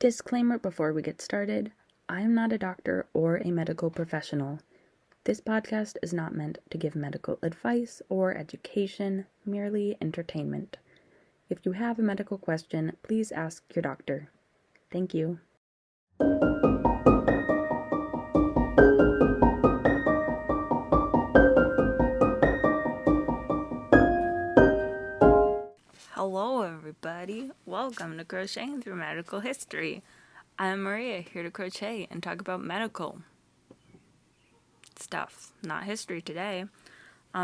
Disclaimer before we get started, I am not a doctor or a medical professional. This podcast is not meant to give medical advice or education, merely entertainment. If you have a medical question, please ask your doctor. Thank you. Hello everybody, welcome to Crocheting Through Medical History. I'm Maria, here to crochet and talk about medical stuff, not history today,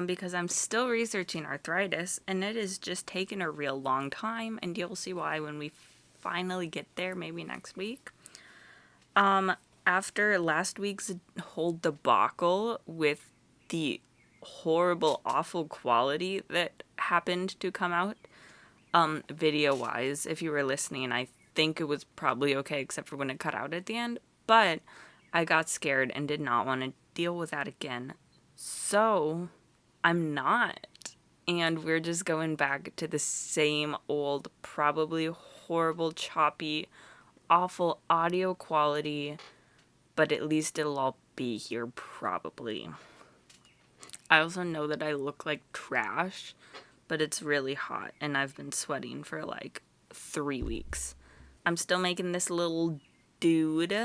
because I'm still researching arthritis and it has just taken a real long time, and you'll see why when we finally get there, maybe next week. After last week's whole debacle with the horrible, awful quality that happened to come out, video-wise, if you were listening, I think it was probably okay except for when it cut out at the end, but I got scared and did not want to deal with that again. So, I'm not. And we're just going back to the same old, probably horrible, choppy, awful audio quality, but at least it'll all be here probably. I also know that I look like trash, but it's really hot and I've been sweating for like 3 weeks. I'm still making this little dude,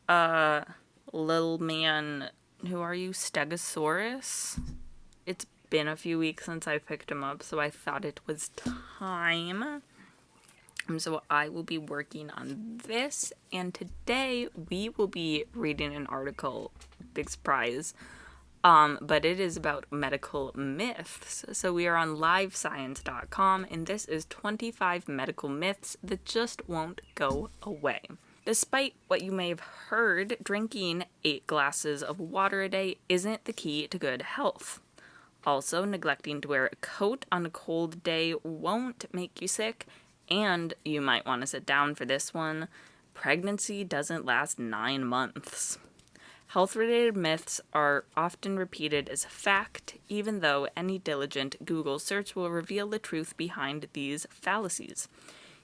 little man, who are you, Stegosaurus? It's been a few weeks since I picked him up, so I thought it was time. So I will be working on this, and today we will be reading an article, big surprise, but it is about medical myths. So we are on livescience.com, and this is 25 medical myths that just won't go away. Despite what you may have heard, drinking 8 glasses of water a day isn't the key to good health. Also, neglecting to wear a coat on a cold day won't make you sick, and you might want to sit down for this one. Pregnancy doesn't last 9 months. Health-related myths are often repeated as fact, even though any diligent Google search will reveal the truth behind these fallacies.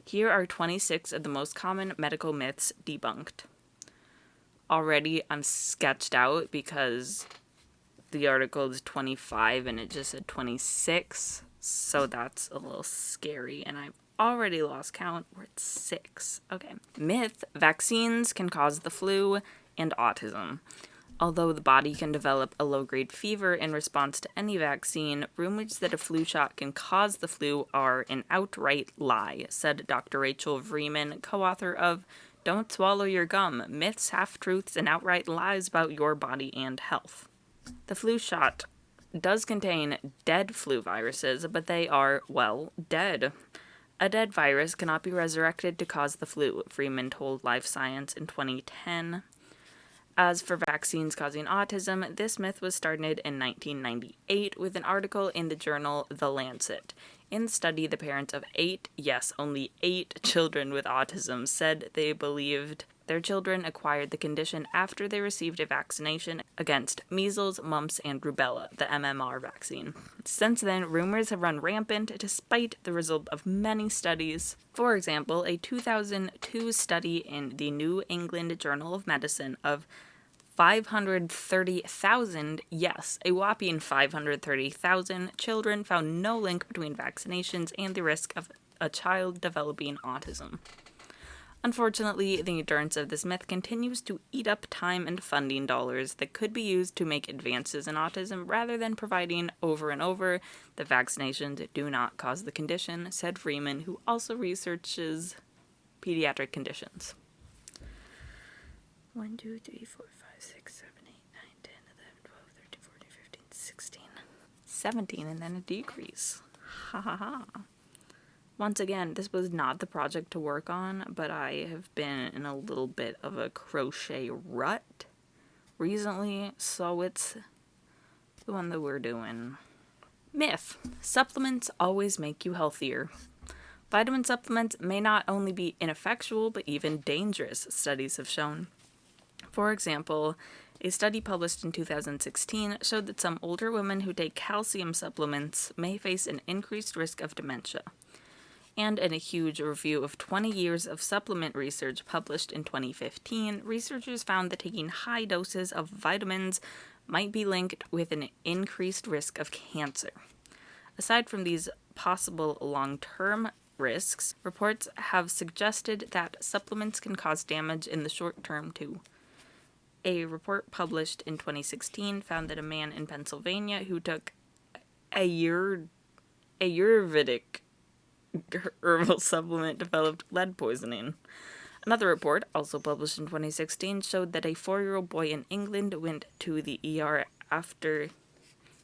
Here are 26 of the most common medical myths debunked. Already, I'm sketched out because the article is 25 and it just said 26, so that's a little scary, and I've already lost count. We're at 6. Okay. Myth: vaccines can cause the flu and autism. Although the body can develop a low-grade fever in response to any vaccine, rumors that a flu shot can cause the flu are an outright lie, said Dr. Rachel Vreeman, co-author of Don't Swallow Your Gum: Myths, Half-Truths, and Outright Lies About Your Body and Health. The flu shot does contain dead flu viruses, but they are, well, dead. A dead virus cannot be resurrected to cause the flu, Freeman told Life Science in 2010. As for vaccines causing autism, this myth was started in 1998 with an article in the journal The Lancet. In the study, the parents of 8, yes, only 8 children with autism said they believed their children acquired the condition after they received a vaccination against measles, mumps, and rubella, the MMR vaccine. Since then, rumors have run rampant despite the result of many studies. For example, a 2002 study in the New England Journal of Medicine of 530,000, yes, a whopping 530,000 children found no link between vaccinations and the risk of a child developing autism. Unfortunately, the endurance of this myth continues to eat up time and funding dollars that could be used to make advances in autism rather than providing over and over that vaccinations do not cause the condition, said Freeman, who also researches pediatric conditions. 1, 2, 3, 4, 5, 6, 7, 8, 9, 10, 11, 12, 13, 14, 15, 16, 17, and then a decrease. Ha ha ha. Once again, this was not the project to work on, but I have been in a little bit of a crochet rut recently, so it's the one that we're doing. Myth: supplements always make you healthier. Vitamin supplements may not only be ineffectual, but even dangerous, studies have shown. For example, a study published in 2016 showed that some older women who take calcium supplements may face an increased risk of dementia. And in a huge review of 20 years of supplement research published in 2015, researchers found that taking high doses of vitamins might be linked with an increased risk of cancer. Aside from these possible long-term risks, reports have suggested that supplements can cause damage in the short term too. A report published in 2016 found that a man in Pennsylvania who took a Ayurvedic herbal supplement developed lead poisoning. Another report, also published in 2016, showed that a 4-year-old boy in England went to the ER after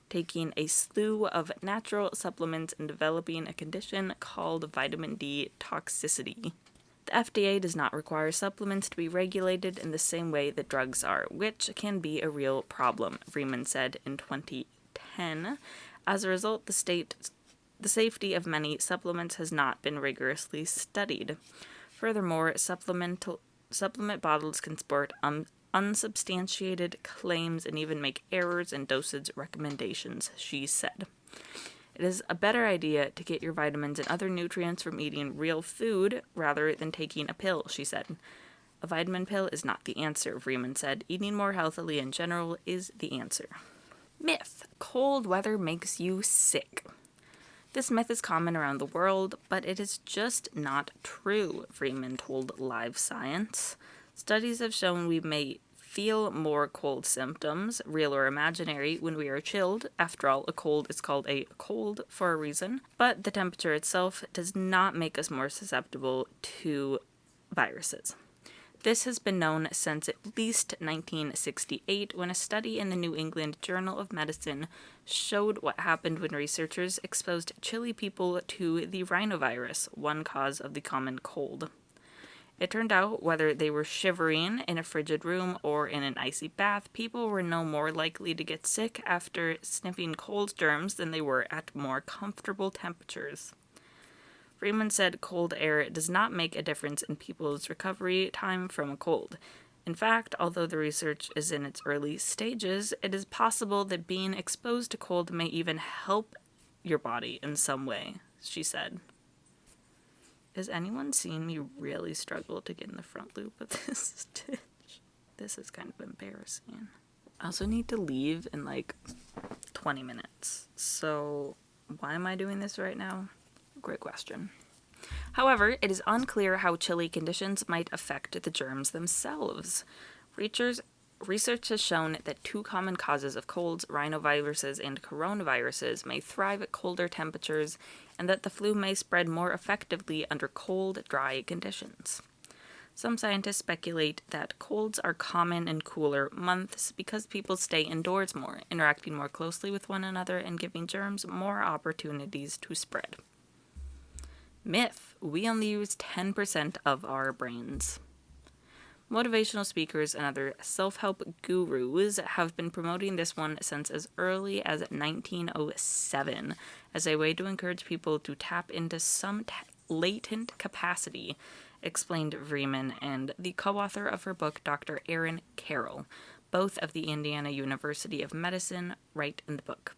taking a slew of natural supplements and developing a condition called vitamin D toxicity. The FDA does not require supplements to be regulated in the same way that drugs are, which can be a real problem, Freeman said in 2010. As a result, the safety of many supplements has not been rigorously studied. Furthermore, supplement bottles can sport unsubstantiated claims and even make errors in dosage recommendations, she said. It is a better idea to get your vitamins and other nutrients from eating real food rather than taking a pill, she said. A vitamin pill is not the answer, Freeman said. Eating more healthily in general is the answer. Myth: cold weather makes you sick. This myth is common around the world, but it is just not true, Freeman told Live Science. Studies have shown we may feel more cold symptoms, real or imaginary, when we are chilled. After all, a cold is called a cold for a reason. But the temperature itself does not make us more susceptible to viruses. This has been known since at least 1968, when a study in the New England Journal of Medicine showed what happened when researchers exposed chilly people to the rhinovirus, one cause of the common cold. It turned out whether they were shivering in a frigid room or in an icy bath, people were no more likely to get sick after sniffing cold germs than they were at more comfortable temperatures. Freeman said cold air does not make a difference in people's recovery time from a cold. In fact, although the research is in its early stages, it is possible that being exposed to cold may even help your body in some way, she said. Has anyone seen me really struggle to get in the front loop of this stitch? This is kind of embarrassing. I also need to leave in 20 minutes. So why am I doing this right now? Great question. However, it is unclear how chilly conditions might affect the germs themselves. Research has shown that two common causes of colds, rhinoviruses and coronaviruses, may thrive at colder temperatures, and that the flu may spread more effectively under cold, dry conditions. Some scientists speculate that colds are common in cooler months because people stay indoors more, interacting more closely with one another and giving germs more opportunities to spread. Myth: we only use 10% of our brains. Motivational speakers and other self-help gurus have been promoting this one since as early as 1907 as a way to encourage people to tap into some latent capacity, explained Freeman and the co-author of her book, Dr. Erin Carroll, both of the Indiana University of Medicine, write in the book.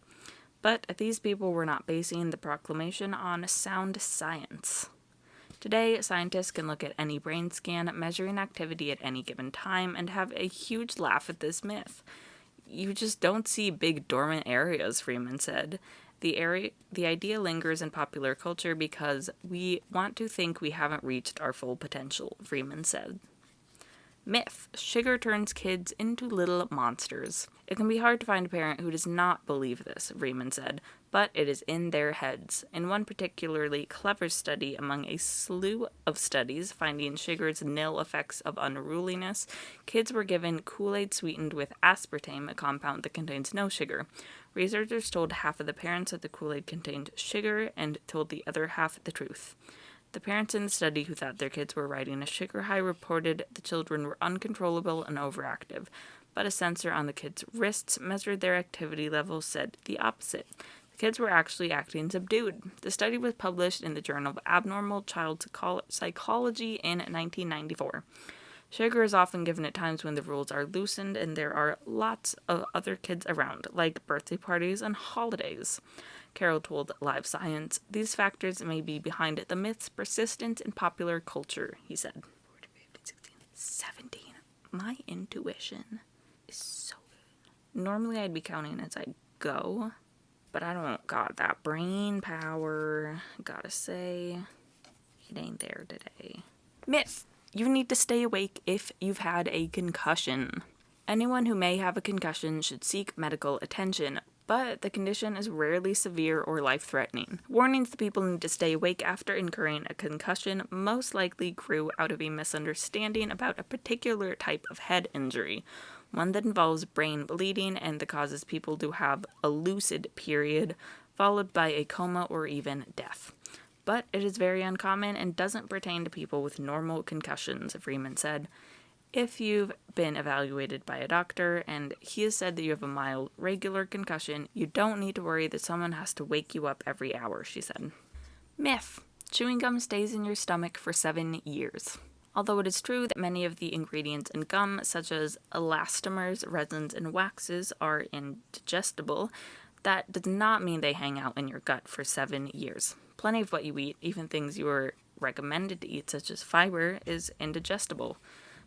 But these people were not basing the proclamation on sound science. Today, scientists can look at any brain scan measuring activity at any given time and have a huge laugh at this myth. You just don't see big dormant areas, Freeman said. The idea lingers in popular culture because we want to think we haven't reached our full potential, Freeman said. Myth: sugar turns kids into little monsters. It can be hard to find a parent who does not believe this, Freeman said, but it is in their heads. In one particularly clever study among a slew of studies finding sugar's nil effects of unruliness, kids were given Kool-Aid sweetened with aspartame, a compound that contains no sugar. Researchers told half of the parents that the Kool-Aid contained sugar and told the other half the truth. The parents in the study who thought their kids were riding a sugar high reported the children were uncontrollable and overactive, but a sensor on the kids' wrists measured their activity level said the opposite. The kids were actually acting subdued. The study was published in the Journal of Abnormal Child Psychology in 1994. Sugar is often given at times when the rules are loosened and there are lots of other kids around, like birthday parties and holidays. Carol told Live Science. These factors may be behind the myth's persistence in popular culture, he said. 17. My intuition is so good. Normally I'd be counting as I go, but I don't got that brain power. Gotta say, it ain't there today. Myth. You need to stay awake if you've had a concussion. Anyone who may have a concussion should seek medical attention, but the condition is rarely severe or life-threatening. Warnings that people need to stay awake after incurring a concussion most likely grew out of a misunderstanding about a particular type of head injury, one that involves brain bleeding and that causes people to have a lucid period, followed by a coma or even death. But it is very uncommon and doesn't pertain to people with normal concussions, Freeman said. If you've been evaluated by a doctor and he has said that you have a mild, regular concussion, you don't need to worry that someone has to wake you up every hour, she said. Myth. Chewing gum stays in your stomach for 7 years. Although it is true that many of the ingredients in gum, such as elastomers, resins, and waxes, are indigestible, that does not mean they hang out in your gut for 7 years. Plenty of what you eat, even things you are recommended to eat, such as fiber, is indigestible.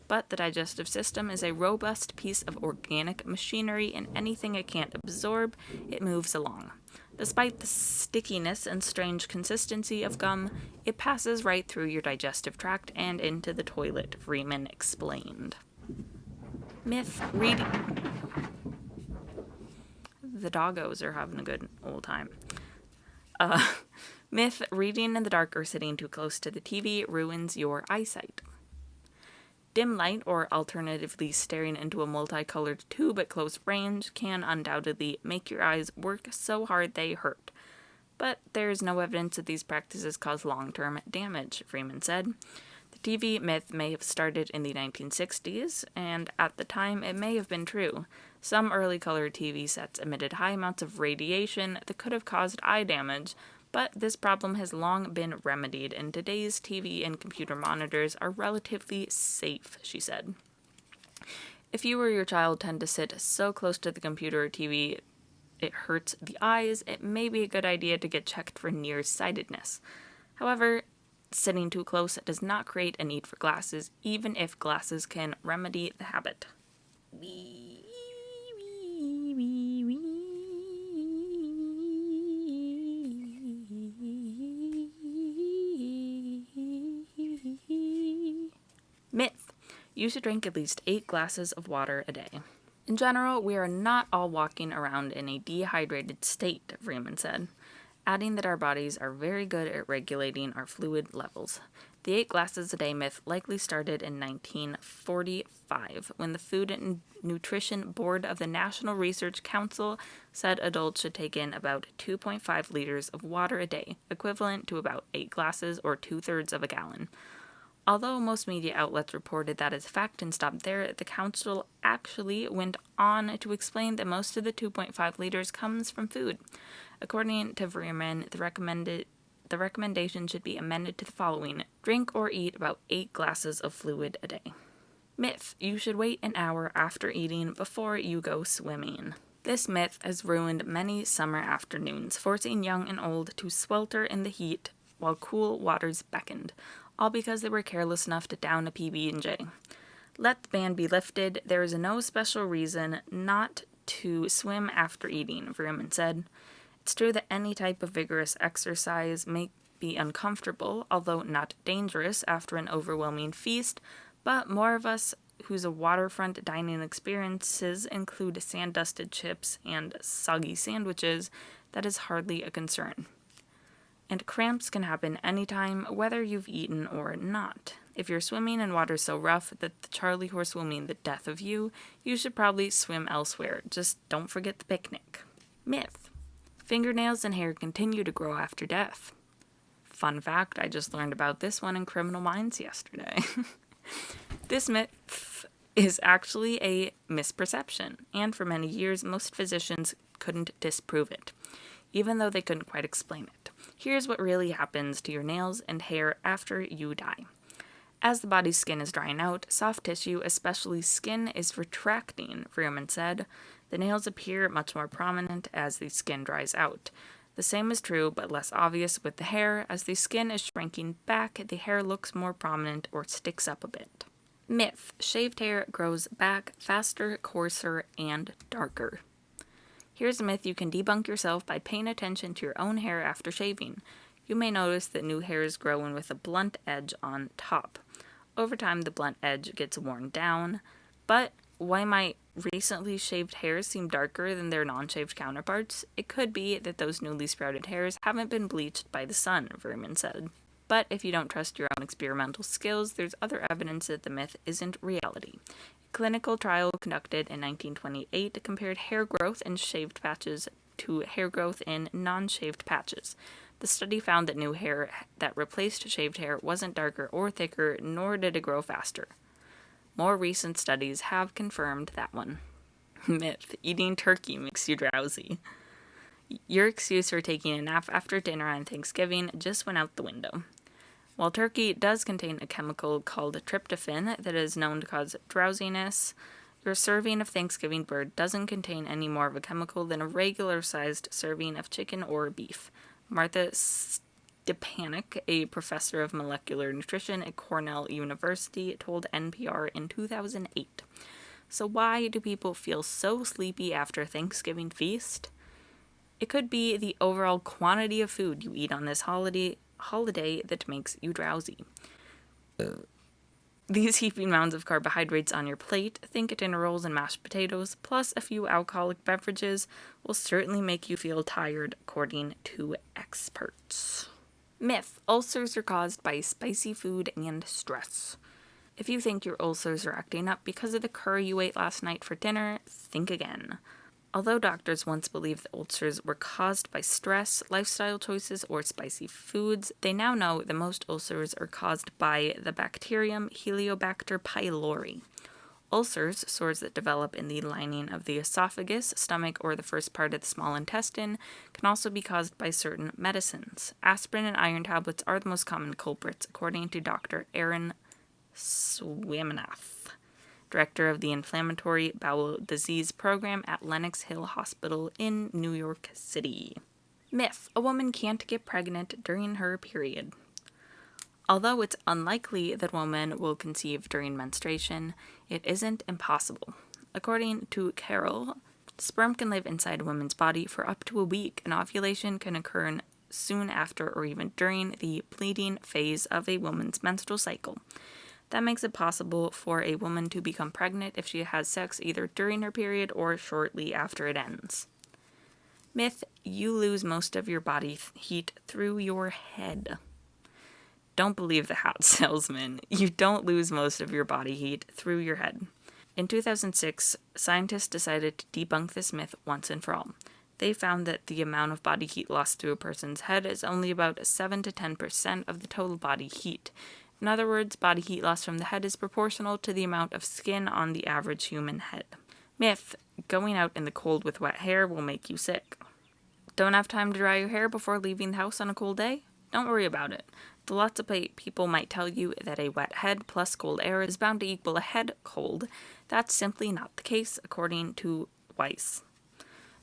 But the digestive system is a robust piece of organic machinery, and anything it can't absorb, it moves along. Despite the stickiness and strange consistency of gum, it passes right through your digestive tract and into the toilet, Freeman explained. Myth. Reading. The doggos are having a good old time. Myth. Reading in the dark or sitting too close to the TV ruins your eyesight. Dim light, or alternatively staring into a multicolored tube at close range, can undoubtedly make your eyes work so hard they hurt. But there is no evidence that these practices cause long-term damage, Freeman said. The TV myth may have started in the 1960s, and at the time it may have been true. Some early color TV sets emitted high amounts of radiation that could have caused eye damage, but this problem has long been remedied, and today's TV and computer monitors are relatively safe, she said. If you or your child tend to sit so close to the computer or TV it hurts the eyes, it may be a good idea to get checked for nearsightedness. However, sitting too close does not create a need for glasses, even if glasses can remedy the habit. Myth. You should drink at least 8 glasses of water a day. In general, we are not all walking around in a dehydrated state, Freeman said, adding that our bodies are very good at regulating our fluid levels. The 8 glasses a day myth likely started in 1945, when the Food and Nutrition Board of the National Research Council said adults should take in about 2.5 liters of water a day, equivalent to about 8 glasses or 2/3 of a gallon. Although most media outlets reported that as fact and stopped there, the council actually went on to explain that most of the 2.5 liters comes from food. According to Vreeman, the recommendation should be amended to the following: drink or eat about 8 glasses of fluid a day. Myth. You should wait an hour after eating before you go swimming. This myth has ruined many summer afternoons, forcing young and old to swelter in the heat while cool waters beckoned, all because they were careless enough to down a PB&J. Let the ban be lifted. There is no special reason not to swim after eating, Vreeman said. It's true that any type of vigorous exercise may be uncomfortable, although not dangerous, after an overwhelming feast, but more of us whose waterfront dining experiences include sand-dusted chips and soggy sandwiches, that is hardly a concern. And cramps can happen anytime, whether you've eaten or not. If you're swimming in water so rough that the Charlie horse will mean the death of you, you should probably swim elsewhere. Just don't forget the picnic. Myth. Fingernails and hair continue to grow after death. Fun fact, I just learned about this one in Criminal Minds yesterday. This myth is actually a misperception, and for many years most physicians couldn't disprove it, even though they couldn't quite explain it. Here's what really happens to your nails and hair after you die. As the body's skin is drying out, soft tissue, especially skin, is retracting, Freeman said. The nails appear much more prominent as the skin dries out. The same is true, but less obvious with the hair. As the skin is shrinking back, the hair looks more prominent or sticks up a bit. Myth: shaved hair grows back faster, coarser, and darker. Here's a myth you can debunk yourself by paying attention to your own hair after shaving. You may notice that new hairs grow in with a blunt edge on top. Over time, the blunt edge gets worn down. But why might recently shaved hairs seem darker than their non-shaved counterparts? It could be that those newly sprouted hairs haven't been bleached by the sun, Verman said. But if you don't trust your own experimental skills, there's other evidence that the myth isn't reality. A clinical trial conducted in 1928 compared hair growth in shaved patches to hair growth in non-shaved patches. The study found that new hair that replaced shaved hair wasn't darker or thicker, nor did it grow faster. More recent studies have confirmed that one. Myth: eating turkey makes you drowsy. Your excuse for taking a nap after dinner on Thanksgiving just went out the window. While turkey does contain a chemical called tryptophan that is known to cause drowsiness, your serving of Thanksgiving bird doesn't contain any more of a chemical than a regular-sized serving of chicken or beef. Martha Stepanek, a professor of molecular nutrition at Cornell University, told NPR in 2008. So why do people feel so sleepy after Thanksgiving feast? It could be the overall quantity of food you eat on this holiday that makes you drowsy. These heaping mounds of carbohydrates on your plate, think dinner rolls and mashed potatoes, plus a few alcoholic beverages, will certainly make you feel tired, according to experts. Myth: ulcers are caused by spicy food and stress. If you think your ulcers are acting up because of the curry you ate last night for dinner, think again. Although doctors once believed that ulcers were caused by stress, lifestyle choices, or spicy foods, they now know that most ulcers are caused by the bacterium Heliobacter pylori. Ulcers, sores that develop in the lining of the esophagus, stomach, or the first part of the small intestine, can also be caused by certain medicines. Aspirin and iron tablets are the most common culprits, according to Dr. Aaron Swamenath, director of the Inflammatory Bowel Disease Program at Lenox Hill Hospital in New York City. Myth: a woman can't get pregnant during her period. Although it's unlikely that women will conceive during menstruation, it isn't impossible. According to Carroll, sperm can live inside a woman's body for up to a week, and ovulation can occur soon after or even during the bleeding phase of a woman's menstrual cycle. That makes it possible for a woman to become pregnant if she has sex either during her period or shortly after it ends. Myth: you lose most of your body heat through your head. Don't believe the hat salesman. You don't lose most of your body heat through your head. In 2006, scientists decided to debunk this myth once and for all. They found that the amount of body heat lost through a person's head is only about 7 to 10% of the total body heat. In other words, body heat loss from the head is proportional to the amount of skin on the average human head. Myth: going out in the cold with wet hair will make you sick. Don't have time to dry your hair before leaving the house on a cold day? Don't worry about it. Though lots of people might tell you that a wet head plus cold air is bound to equal a head cold, that's simply not the case, according to Weiss.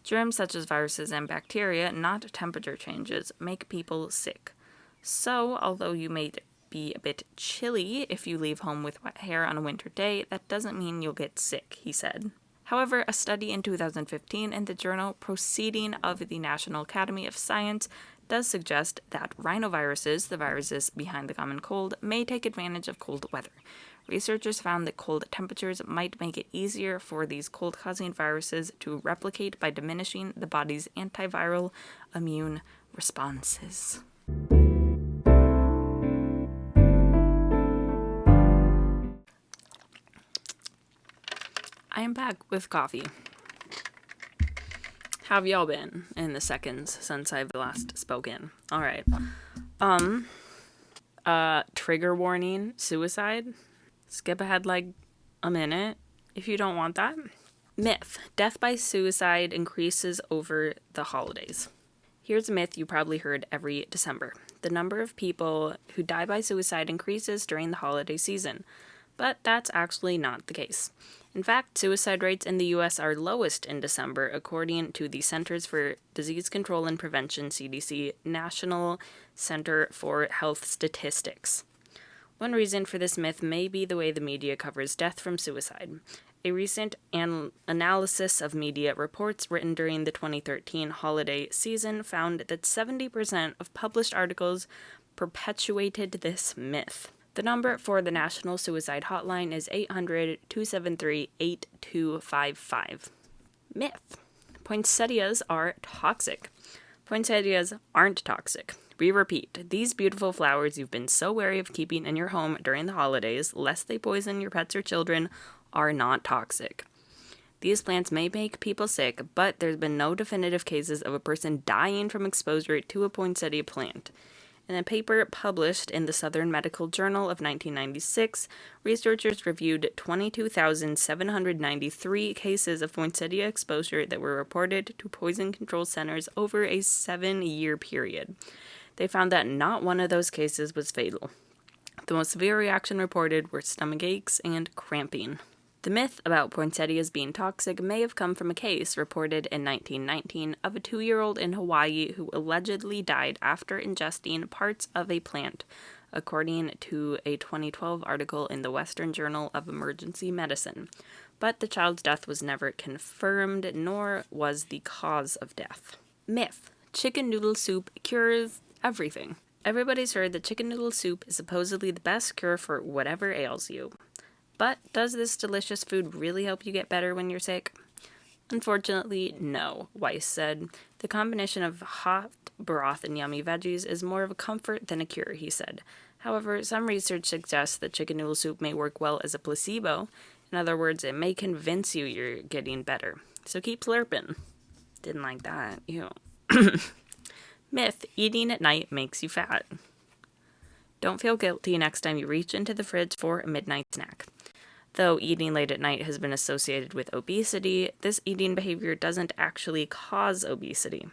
Germs such as viruses and bacteria, not temperature changes, make people sick. So, although you may be a bit chilly if you leave home with wet hair on a winter day, that doesn't mean you'll get sick, he said. However, a study in 2015 in the journal Proceeding of the National Academy of Science does suggest that rhinoviruses, the viruses behind the common cold, may take advantage of cold weather. Researchers found that cold temperatures might make it easier for these cold-causing viruses to replicate by diminishing the body's antiviral immune responses. I am back with coffee. How have y'all been in the seconds since I've last spoken? Alright. Trigger warning, suicide. Skip ahead like a minute if you don't want that. Myth: death by suicide increases over the holidays. Here's a myth you probably heard every December. The number of people who die by suicide increases during the holiday season. But that's actually not the case. In fact, suicide rates in the U.S. are lowest in December, according to the Centers for Disease Control and Prevention, CDC, National Center for Health Statistics. One reason for this myth may be the way the media covers death from suicide. A recent analysis of media reports written during the 2013 holiday season found that 70% of published articles perpetuated this myth. The number for the National Suicide Hotline is 800-273-8255. Myth. Poinsettias are toxic. Poinsettias aren't toxic. We repeat, these beautiful flowers you've been so wary of keeping in your home during the holidays, lest they poison your pets or children, are not toxic. These plants may make people sick, but there's been no definitive cases of a person dying from exposure to a poinsettia plant. In a paper published in the Southern Medical Journal of 1996, researchers reviewed 22,793 cases of poinsettia exposure that were reported to poison control centers over a 7-year period. They found that not one of those cases was fatal. The most severe reaction reported were stomach aches and cramping. The myth about poinsettias being toxic may have come from a case reported in 1919 of a 2-year-old in Hawaii who allegedly died after ingesting parts of a plant, according to a 2012 article in the Western Journal of Emergency Medicine. But the child's death was never confirmed, nor was the cause of death. Myth. Chicken noodle soup cures everything. Everybody's heard that chicken noodle soup is supposedly the best cure for whatever ails you. But does this delicious food really help you get better when you're sick? Unfortunately, no, Weiss said. The combination of hot broth and yummy veggies is more of a comfort than a cure, he said. However, some research suggests that chicken noodle soup may work well as a placebo. In other words, it may convince you you're getting better. So keep slurping. Didn't like that. Ew. Myth. Eating at night makes you fat. Don't feel guilty next time you reach into the fridge for a midnight snack. Though eating late at night has been associated with obesity, this eating behavior doesn't actually cause obesity.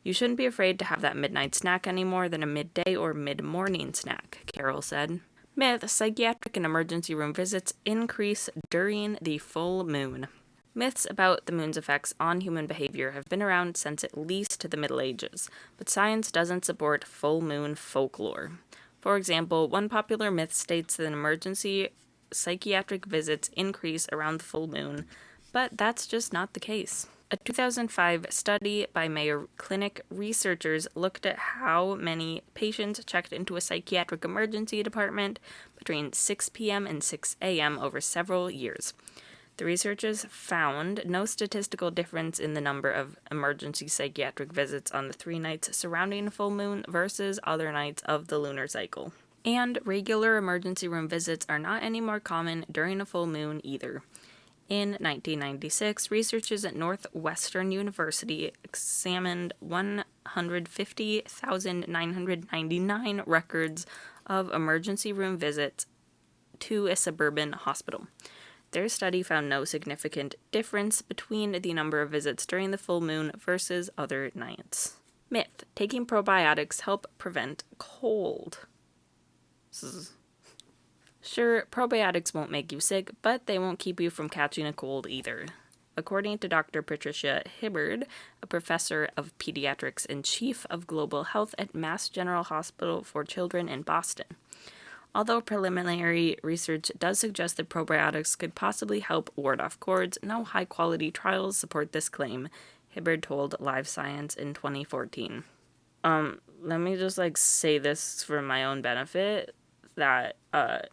You shouldn't be afraid to have that midnight snack any more than a midday or mid-morning snack, Carol said. Myth. Psychiatric and emergency room visits increase during the full moon. Myths about the moon's effects on human behavior have been around since at least the Middle Ages, but science doesn't support full moon folklore. For example, one popular myth states that emergency psychiatric visits increase around the full moon, but that's just not the case. A 2005 study by Mayo Clinic researchers looked at how many patients checked into a psychiatric emergency department between 6 p.m. and 6 a.m. over several years. The researchers found no statistical difference in the number of emergency psychiatric visits on the 3 nights surrounding a full moon versus other nights of the lunar cycle. And regular emergency room visits are not any more common during a full moon either. In 1996, researchers at Northwestern University examined 150,999 records of emergency room visits to a suburban hospital. Their study found no significant difference between the number of visits during the full moon versus other nights. Myth. Taking probiotics help prevent cold. Sure, probiotics won't make you sick, but they won't keep you from catching a cold either. According to Dr. Patricia Hibbard, a professor of pediatrics and chief of global health at Mass General Hospital for Children in Boston. Although preliminary research does suggest that probiotics could possibly help ward off colds, no high-quality trials support this claim, Hibbard told Live Science in 2014. Let me just, say this for my own benefit, that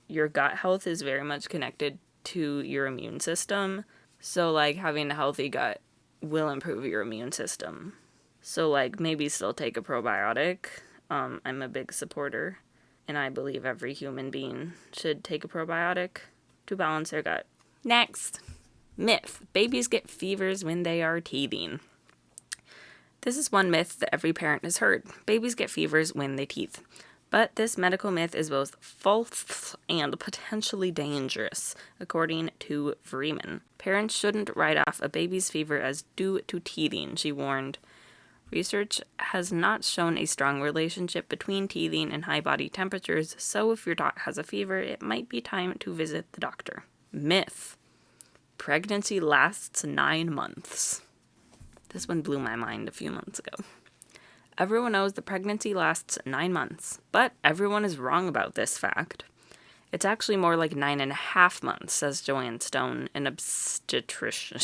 your gut health is very much connected to your immune system. So, having a healthy gut will improve your immune system. So, maybe still take a probiotic. I'm a big supporter. And I believe every human being should take a probiotic to balance their gut. Next. Myth. Babies get fevers when they are teething. This is one myth that every parent has heard. Babies get fevers when they teeth. But this medical myth is both false and potentially dangerous, according to Freeman. Parents shouldn't write off a baby's fever as due to teething, she warned. Research has not shown a strong relationship between teething and high body temperatures, so if your dog has a fever, it might be time to visit the doctor. Myth: pregnancy lasts 9 months. This one blew my mind a few months ago. Everyone knows that pregnancy lasts 9 months, but everyone is wrong about this fact. It's actually more like 9.5 months, says Joanne Stone, an obstetrician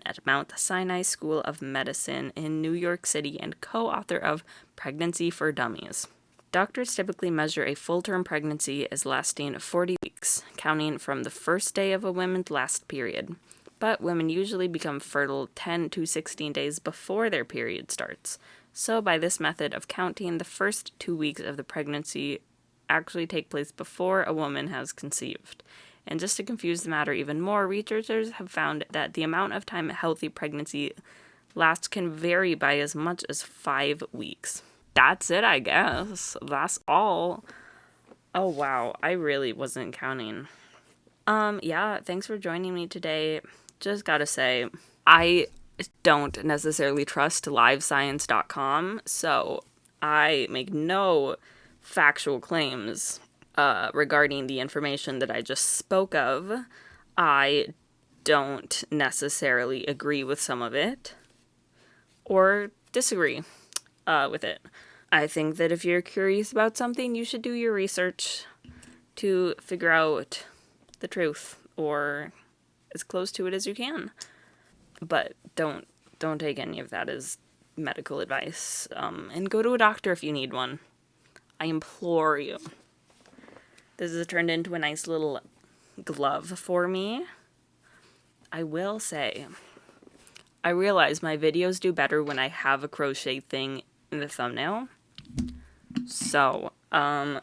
at Mount Sinai School of Medicine in New York City and co-author of Pregnancy for Dummies. Doctors typically measure a full-term pregnancy as lasting 40 weeks, counting from the first day of a woman's last period. But women usually become fertile 10 to 16 days before their period starts. So by this method of counting, the first 2 weeks of the pregnancy actually take place before a woman has conceived. And just to confuse the matter even more, researchers have found that the amount of time a healthy pregnancy lasts can vary by as much as 5 weeks. That's it, I guess. That's all. Oh, wow. I really wasn't counting. Yeah, thanks for joining me today. Just gotta say, I don't necessarily trust livescience.com, so I make no factual claims regarding the information that I just spoke of. I don't necessarily agree with some of it or disagree with it. I think that if you're curious about something, you should do your research to figure out the truth, or as close to it as you can. But don't take any of that as medical advice, and go to a doctor if you need one. I implore you. This has turned into a nice little glove for me. I will say, I realize my videos do better when I have a crochet thing in the thumbnail. So, I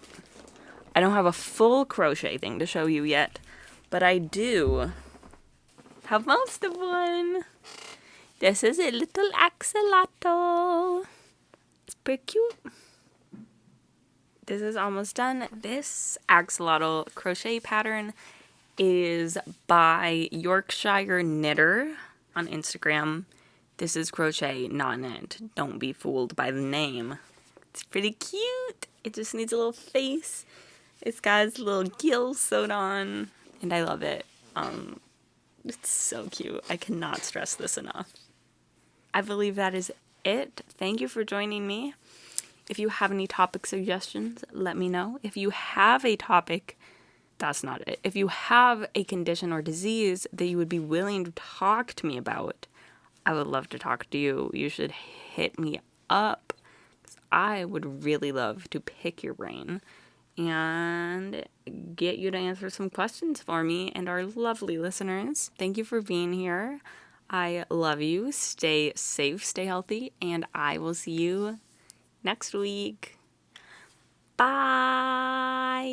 don't have a full crochet thing to show you yet, but I do have most of one. This is a little axolotl. It's pretty cute. This is almost done. This axolotl crochet pattern is by Yorkshire Knitter on Instagram. This is crochet, not knit. Don't be fooled by the name. It's pretty cute. It just needs a little face. It's got its little gills sewed on, and I love it. It's so cute. I cannot stress this enough. I believe that is it. Thank you for joining me. If you have any topic suggestions, let me know. If you have a topic, that's not it. If you have a condition or disease that you would be willing to talk to me about, I would love to talk to you. You should hit me up, because I would really love to pick your brain and get you to answer some questions for me and our lovely listeners. Thank you for being here. I love you. Stay safe, stay healthy, and I will see you next week. Bye.